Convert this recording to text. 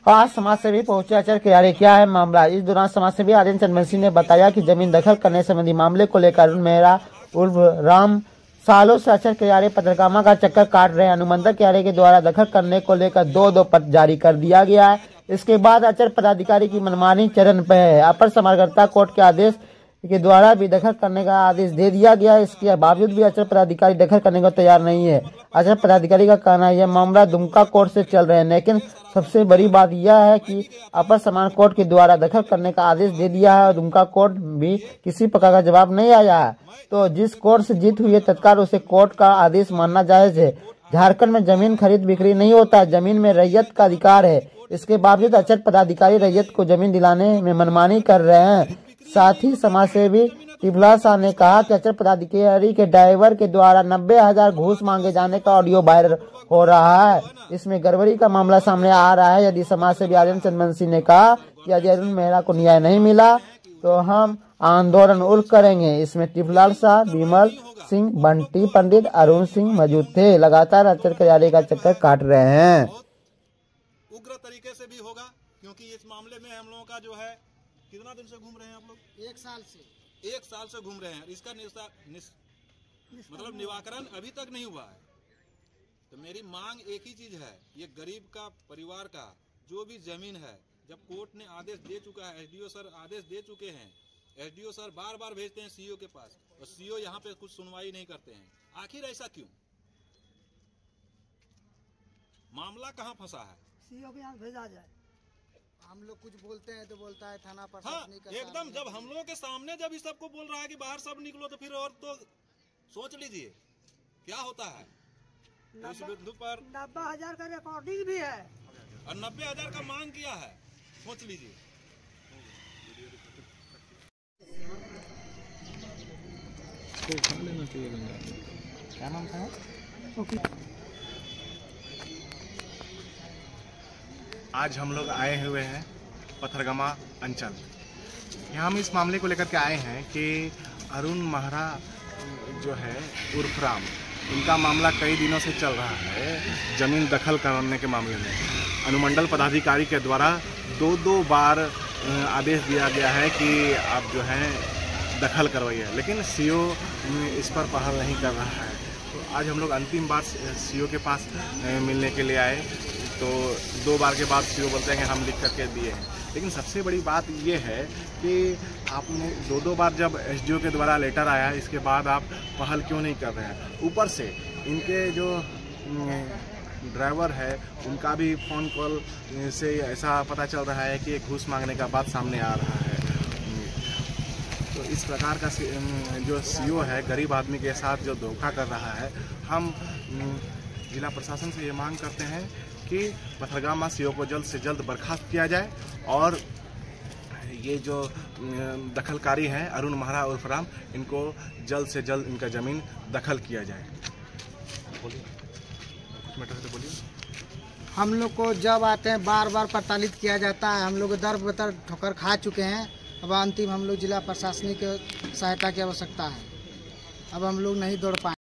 आज समाज सेवी पहुंचे अचर कियारे। क्या है मामला? इस दौरान समाज सेवी आर्यन चंद्रवंशी ने बताया कि जमीन दखल करने संबंधी मामले को लेकर अरुण मेहरा उर्फ राम सालों से अचर कियारे पत्रकामा का चक्कर काट रहे हैं। अनुमंडल कियारे के द्वारा दखल करने को लेकर दो पत्र जारी कर दिया गया है। इसके बाद अचर पदाधिकारी की मनमानी चरण पर है। अपर समरकर्ता कोर्ट के आदेश के द्वारा भी दखल करने का आदेश दे दिया गया है। इसके बावजूद भी अचर पदाधिकारी दखल करने को तैयार नहीं है। अचर पदाधिकारी का कहना है यह मामला दुमका कोर्ट से चल रहे हैं, लेकिन सबसे बड़ी बात यह है कि अपर समान कोर्ट के द्वारा दखल करने का आदेश दे दिया है और दुमका कोर्ट भी किसी प्रकार का जवाब नहीं आया है। तो जिस कोर्ट से जीत हुई है तत्काल उसे कोर्ट का आदेश मानना जायज है। झारखंड में जमीन खरीद बिक्री नहीं होता है, जमीन में रैयत का अधिकार है। इसके बावजूद अचर पदाधिकारी रैयत को जमीन दिलाने में मनमानी कर रहे हैं। साथ ही समाजसेवी टिफला शाह ने कहा कि अचर पदाधिकारी के ड्राइवर के द्वारा 90,000 घूस मांगे जाने का ऑडियो वायरल हो रहा है। इसमें गड़बड़ी का मामला सामने आ रहा है। यदि समाजसेवी आर्यन चंद्रवंशी ने कहा कि यदि अरुण मेहरा को न्याय नहीं मिला तो हम आंदोलन उल्ट करेंगे। इसमें टिफलाल शाह, विमल सिंह, बंटी पंडित, अरुण सिंह मौजूद थे। लगातार अचर कियारे का चक्कर काट रहे हैं। उग्र तरीके से भी होगा, क्योंकि इस मामले में हम लोगों का जो है कितना दिन से घूम रहे हैं आप लोग? 1 साल से घूम रहे हैं। इसका मतलब निराकरण अभी तक नहीं हुआ है। तो मेरी मांग एक ही चीज है, ये गरीब का परिवार का जो भी जमीन है, जब कोर्ट ने आदेश दे चुका है, एसडीओ सर आदेश दे चुके हैं, एसडीओ सर बार बार भेजते हैं सीईओ के पास और सीईओ यहाँ पे कुछ सुनवाई नहीं करते हैं। आखिर ऐसा क्यों? मामला कहाँ फंसा है? सीईओ के यहाँ भेजा जाए। हम लोग कुछ बोलते हैं तो बोलता है थाना पर। हाँ, एकदम जब हम लोगों के सामने जब इस सबको बोल रहा है कि बाहर सब निकलो, तो फिर और तो सोच लीजिए क्या होता है। इस बिंदु पर 90,000 का रिकॉर्डिंग भी है और 90,000 का मांग किया है, सोच लीजिए। क्या नाम था? आज हम लोग आए हुए हैं पथरगामा अंचल। यहाँ हम इस मामले को लेकर के आए हैं कि अरुण मेहरा जो है उर्फ राम, इनका मामला कई दिनों से चल रहा है जमीन दखल करने के मामले में। अनुमंडल पदाधिकारी के द्वारा दो बार आदेश दिया गया है कि आप जो है दखल करवाइए, लेकिन सीईओ इस पर पहल नहीं कर रहा है। तो आज हम लोग अंतिम बार सीईओ के पास मिलने के लिए आए, तो 2 बार के बाद सीईओ बोलते हैं कि हम लिख करके दिए हैं। लेकिन सबसे बड़ी बात ये है कि आपने 2 बार जब एसडीओ के द्वारा लेटर आया, इसके बाद आप पहल क्यों नहीं कर रहे हैं? ऊपर से इनके जो ड्राइवर है उनका भी फ़ोन कॉल से ऐसा पता चल रहा है कि घूस मांगने का बात सामने आ रहा है। तो इस प्रकार का जो सीईओ है गरीब आदमी के साथ जो धोखा कर रहा है, हम जिला प्रशासन से ये मांग करते हैं कि पथरगामा सीईओ को जल्द से जल्द बर्खास्त किया जाए और ये जो दखलकारी हैं अरुण मेहरा उर्फ राम, इनको जल्द से जल्द इनका ज़मीन दखल किया जाए। बोलिए, कुछ मैटर है तो बोलिए। हम लोग को जब आते हैं बार बार प्रताड़ित किया जाता है। हम लोग दर बदर ठोकर खा चुके हैं। अब अंतिम हम लोग जिला प्रशासनिक सहायता की आवश्यकता है। अब हम लोग नहीं दौड़ पाए।